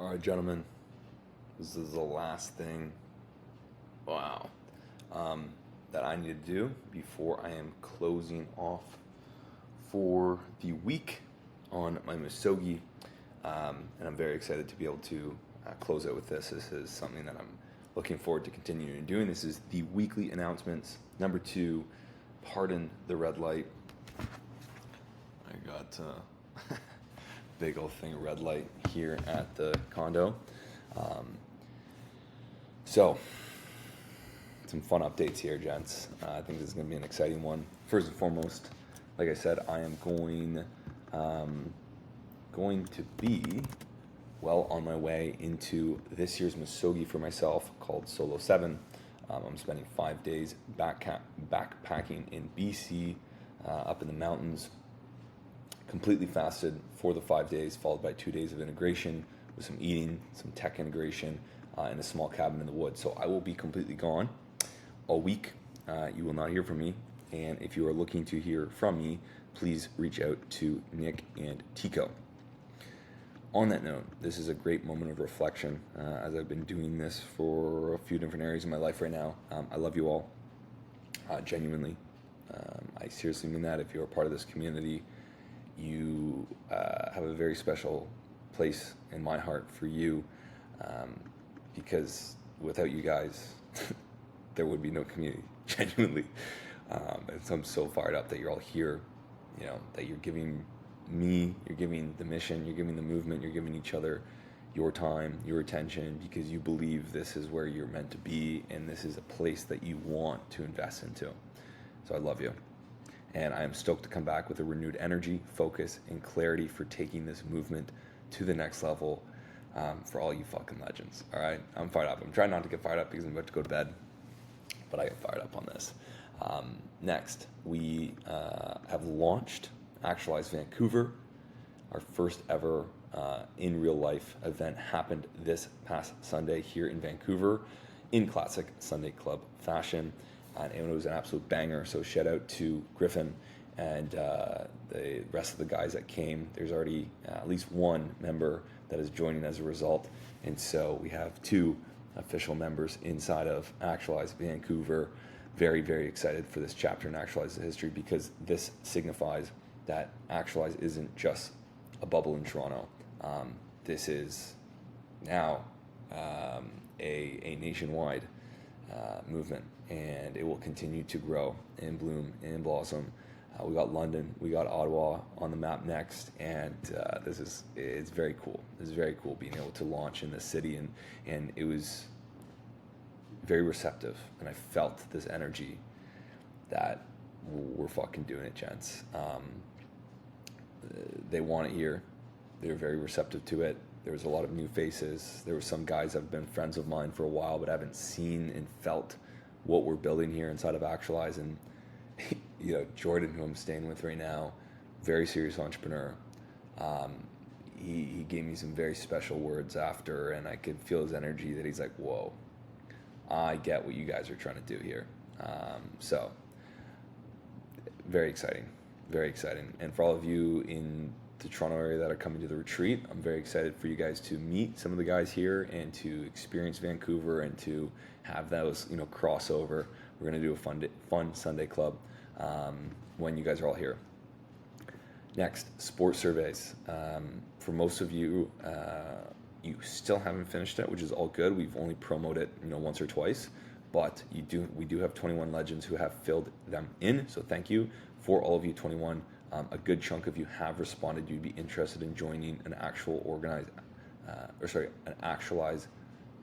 All right, gentlemen, this is the last thing, wow, that I need to do before I am closing off for the week on my Misogi. And I'm very excited to be able to close out with this. This is something that I'm looking forward to continuing doing. This is the weekly announcements. Number 2, pardon the red light. I got big old thing of red light here at the condo. So, some fun updates here, gents. I think this is going to be an exciting one. First and foremost, like I said, I am going to be well on my way into this year's Misogi for myself called Solo 7. I'm spending 5 days backpacking in BC, up in the mountains, completely fasted for the 5 days, followed by 2 days of integration with some eating, some tech integration, in a small cabin in the woods. So I will be completely gone all week. You will not hear from me. And if you are looking to hear from me, please reach out to Nick and Tico. On that note, this is a great moment of reflection as I've been doing this for a few different areas in my life right now. I love you all, genuinely. I seriously mean that. If you're a part of this community, you have a very special place in my heart for you, because without you guys, there would be no community, genuinely. And so I'm so fired up that you're all here, that you're giving me, you're giving the mission, you're giving the movement, you're giving each other your time, your attention, because you believe this is where you're meant to be and this is a place that you want to invest into. So I love you. And I am stoked to come back with a renewed energy, focus, and clarity for taking this movement to the next level, for all you fucking legends. All right? I'm fired up. I'm trying not to get fired up because I'm about to go to bed, but I get fired up on this. Next, we have launched Actualize Vancouver. Our first ever in real life event happened this past Sunday here in Vancouver in classic Sunday Club fashion. And it was an absolute banger. So shout out to Griffin and the rest of the guys that came. There's already at least one member that is joining as a result. And so we have 2 official members inside of Actualize Vancouver. Very, very excited for this chapter in Actualize history, because this signifies that Actualize isn't just a bubble in Toronto. This is now a nationwide movement, and it will continue to grow and bloom and blossom. We got London, we got Ottawa on the map next, and it's very cool. It's very cool being able to launch in this city, and it was very receptive, and I felt this energy that we're fucking doing it, gents. They want it here. They're very receptive to it. There was a lot of new faces. There were some guys that have been friends of mine for a while, but haven't seen and felt what we're building here inside of Actualize. And Jordan, who I'm staying with right now, very serious entrepreneur. He gave me some very special words after, and I could feel his energy that he's like, whoa, I get what you guys are trying to do here. So very exciting, very exciting. And for all of you in the Toronto area that are coming to the retreat, I'm very excited for you guys to meet some of the guys here and to experience Vancouver and to have those, crossover. We're going to do a fun Sunday club when you guys are all here. Next, sports surveys. For most of you, you still haven't finished it, which is all good. We've only promoted it, once or twice, but we do have 21 legends who have filled them in. So thank you for all of you 21. A good chunk of you have responded. You'd be interested in joining an an Actualize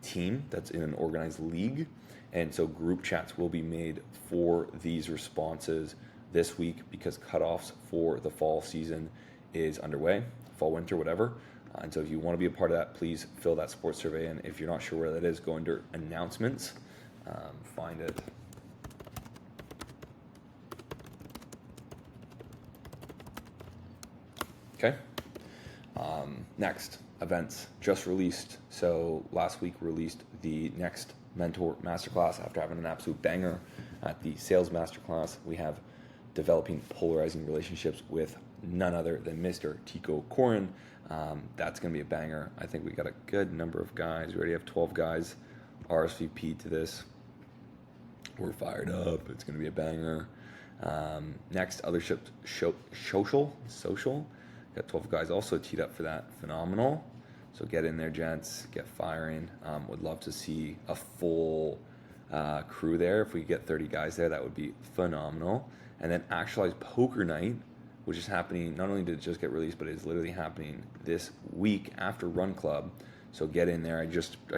team that's in an organized league. And so group chats will be made for these responses this week, because cutoffs for the fall season is underway, fall, winter, whatever. And so if you want to be a part of that, please fill that sports survey. And if you're not sure where that is, go under announcements, find it. Okay. Next, events just released. So last week released the next mentor masterclass after having an absolute banger at the sales masterclass. We have developing polarizing relationships with none other than Mr. Tico Corin. That's going to be a banger. I think we got a good number of guys. We already have 12 guys RSVP to this. We're fired up. It's going to be a banger. Next, other ships, social. Got 12 guys also teed up for that. Phenomenal. So get in there, gents. Get firing. Would love to see a full crew there. If we get 30 guys there, that would be phenomenal. And then Actualize Poker Night, which is happening, not only did it just get released, but it is literally happening this week after Run Club. So get in there. I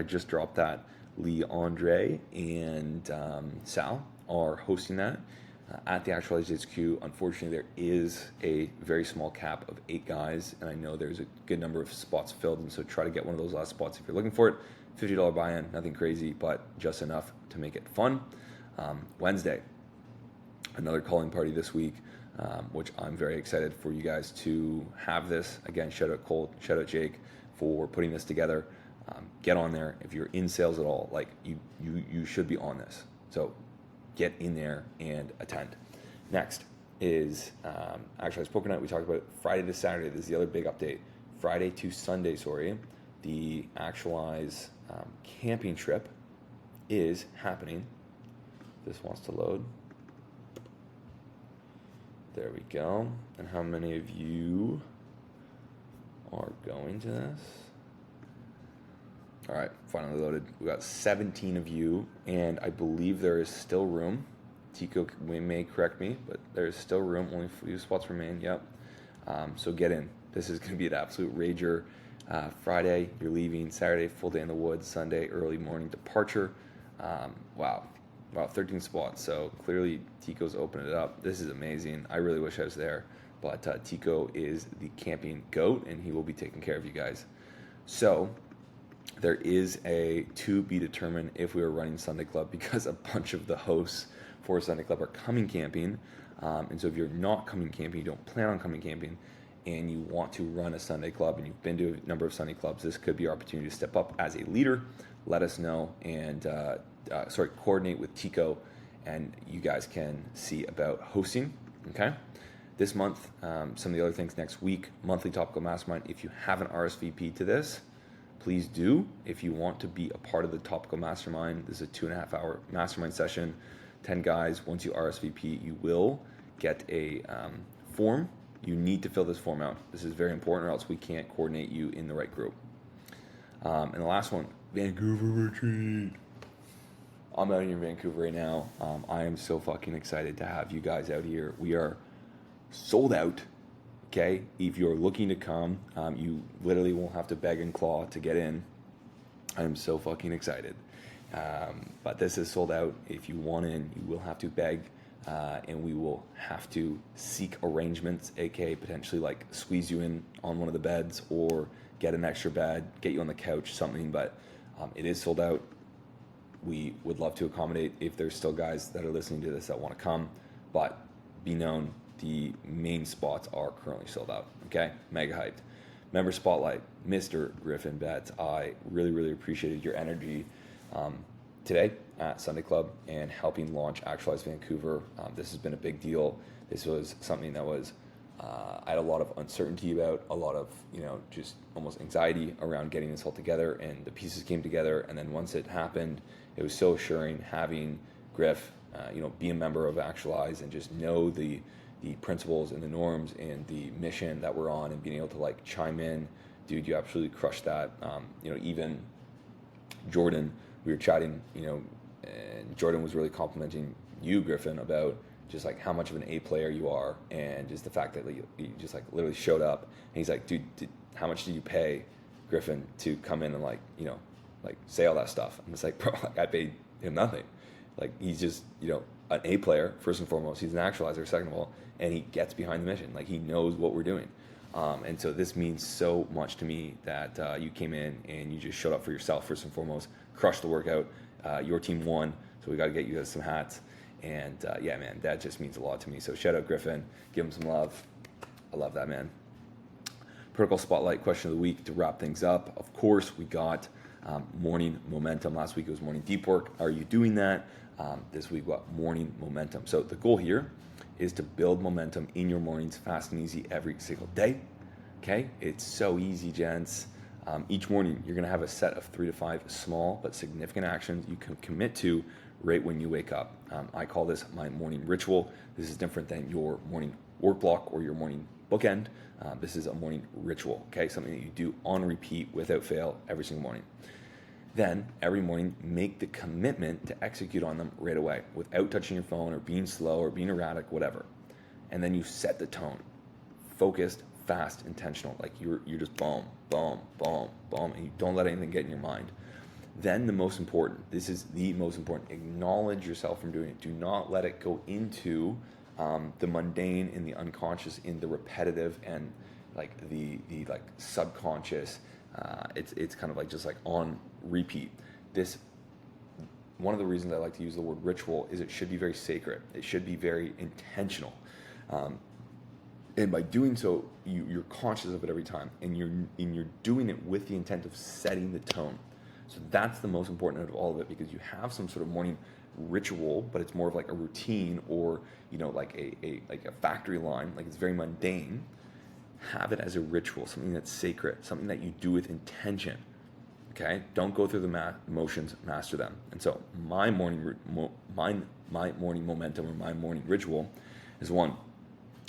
just dropped that. Lee Andre and Sal are hosting that at the Actualize HQ. Unfortunately, there is a very small cap of 8 guys, and I know there's a good number of spots filled, and so try to get one of those last spots if you're looking for it. $50 buy-in, nothing crazy, but just enough to make it fun. Wednesday, another calling party this week, which I'm very excited for you guys to have this. Again, shout out Cole, shout out Jake for putting this together. Get on there. If you're in sales at all, like you should be on this. So get in there and attend. Next is Actualize Poker Night. We talked about it Friday to Saturday. This is the other big update. Friday to Sunday, the Actualize camping trip is happening. This wants to load. There we go. And how many of you are going to this? All right, finally loaded. We got 17 of you, and I believe there is still room. Tico may correct me, but there is still room. Only a few spots remain. Yep. So get in. This is going to be an absolute rager. Friday, you're leaving. Saturday, full day in the woods. Sunday, early morning departure. Wow, 13 spots. So clearly, Tico's opened it up. This is amazing. I really wish I was there, but Tico is the camping goat, and he will be taking care of you guys. So there is a to be determined if we are running Sunday Club, because a bunch of the hosts for Sunday Club are coming camping. And so if you're not coming camping, you don't plan on coming camping, and you want to run a Sunday Club and you've been to a number of Sunday Clubs, this could be your opportunity to step up as a leader. Let us know and coordinate with Tico, and you guys can see about hosting. Okay. This month, some of the other things next week, monthly topical mastermind. If you haven't RSVP'd to this, please do. If you want to be a part of the topical mastermind, this is a 2.5 hour mastermind session, 10 guys. Once you RSVP, you will get a form. You need to fill this form out. This is very important, or else we can't coordinate you in the right group. And the last one, Vancouver retreat. I'm out here in Vancouver right now. I am so fucking excited to have you guys out here. We are sold out. Okay, if you're looking to come, you literally won't have to beg and claw to get in. I am so fucking excited. But this is sold out. If you want in, you will have to beg, and we will have to seek arrangements, aka potentially like squeeze you in on one of the beds or get an extra bed, get you on the couch, something. But it is sold out. We would love to accommodate if there's still guys that are listening to this that want to come, but be known, the main spots are currently sold out. Okay, mega hyped. Member Spotlight, Mr. Griffin Betts. I really, really appreciated your energy today at Sunday Club and helping launch Actualize Vancouver. This has been a big deal. This was something that was I had a lot of uncertainty about, a lot of just almost anxiety around getting this all together, and the pieces came together. And then once it happened, it was so assuring having Griff, be a member of Actualize and just know the principles and the norms and the mission that we're on, and being able to like chime in. Dude, you absolutely crushed that. Even Jordan, we were chatting, and Jordan was really complimenting you, Griffin, about just like how much of an A player you are, and just the fact that you just like literally showed up. And he's like, dude, how much did you pay Griffin to come in and like say all that stuff? And it's like, bro, I paid him nothing. Like, he's just, an A player, first and foremost. He's an actualizer, second of all, and he gets behind the mission. Like, he knows what we're doing. And so this means so much to me that you came in and you just showed up for yourself, first and foremost, crushed the workout. Your team won, so we got to get you guys some hats. And yeah, man, that just means a lot to me. So shout out Griffin, give him some love. I love that, man. Protocol Spotlight question of the week to wrap things up. Of course, we got morning momentum. Last week it was morning deep work. Are you doing that? This week we got morning momentum. So the goal here is to build momentum in your mornings fast and easy every single day. Okay, it's so easy, gents. Each morning, you're gonna have a set of 3 to 5 small but significant actions you can commit to right when you wake up. I call this my morning ritual. This is different than your morning work block or your morning bookend. This is a morning ritual, okay? Something that you do on repeat without fail every single morning. Then every morning, make the commitment to execute on them right away without touching your phone or being slow or being erratic, whatever. And then you set the tone, focused, fast, intentional. Like you're just boom, boom, boom, boom, and you don't let anything get in your mind. Then the most important, this is the most important, acknowledge yourself from doing it. Do not let it go into the mundane, in the unconscious, in the repetitive, and like the like subconscious. It's kind of like just like on repeat. This, one of the reasons I like to use the word ritual is it should be very sacred. It should be very intentional. And by doing so, you're conscious of it every time, and you're doing it with the intent of setting the tone. So that's the most important out of all of it, because you have some sort of morning ritual, but it's more of like a routine, or like a factory line, like it's very mundane. Have it as a ritual, something that's sacred, something that you do with intention. Okay, don't go through the motions, master them. And so my morning momentum, or my morning ritual, is one: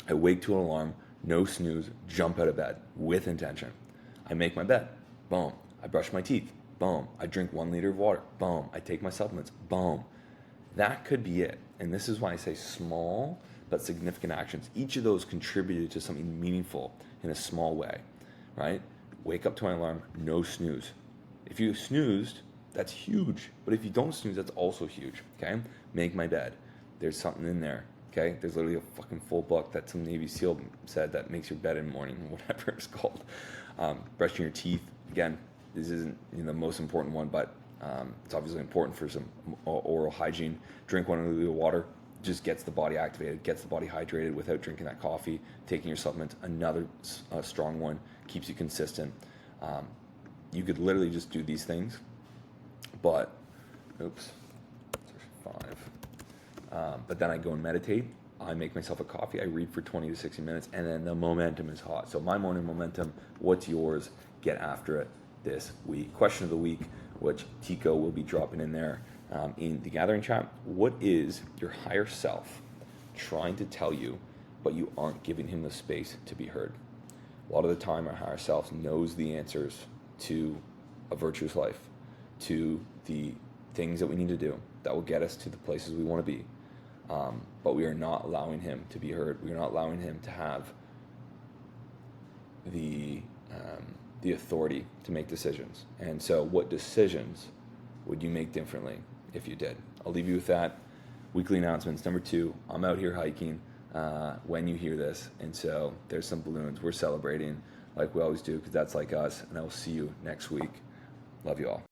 I wake to an alarm, no snooze, jump out of bed with intention. I make my bed, boom. I brush my teeth, boom. I drink 1 liter of water, boom. I take my supplements, boom. That could be it. And this is why I say small but significant actions. Each of those contributed to something meaningful in a small way, right? Wake up to my alarm, no snooze. If you snoozed, that's huge. But if you don't snooze, that's also huge, okay? Make my bed. There's something in there, okay? There's literally a fucking full book that some Navy SEAL said that makes your bed in the morning, whatever it's called. Brushing your teeth, again, this isn't the most important one, but it's obviously important for some oral hygiene. Drink 1 liter of water, just gets the body activated, gets the body hydrated without drinking that coffee. Taking your supplements, another strong one, keeps you consistent. You could literally just do these things, but, oops, there's 5. But then I go and meditate. I make myself a coffee. I read for 20 to 60 minutes, and then the momentum is hot. So my morning momentum, what's yours? Get after it this week. Question of the week, which Tico will be dropping in there in the gathering chat. What is your higher self trying to tell you, but you aren't giving him the space to be heard? A lot of the time, our higher self knows the answers to a virtuous life, to the things that we need to do that will get us to the places we want to be. But we are not allowing him to be heard. We are not allowing him to have the authority to make decisions. And so what decisions would you make differently if you did? I'll leave you with that. Weekly announcements. Number 2, I'm out here hiking when you hear this. And so there's some balloons. We're celebrating like we always do, because that's like us. And I will see you next week. Love you all.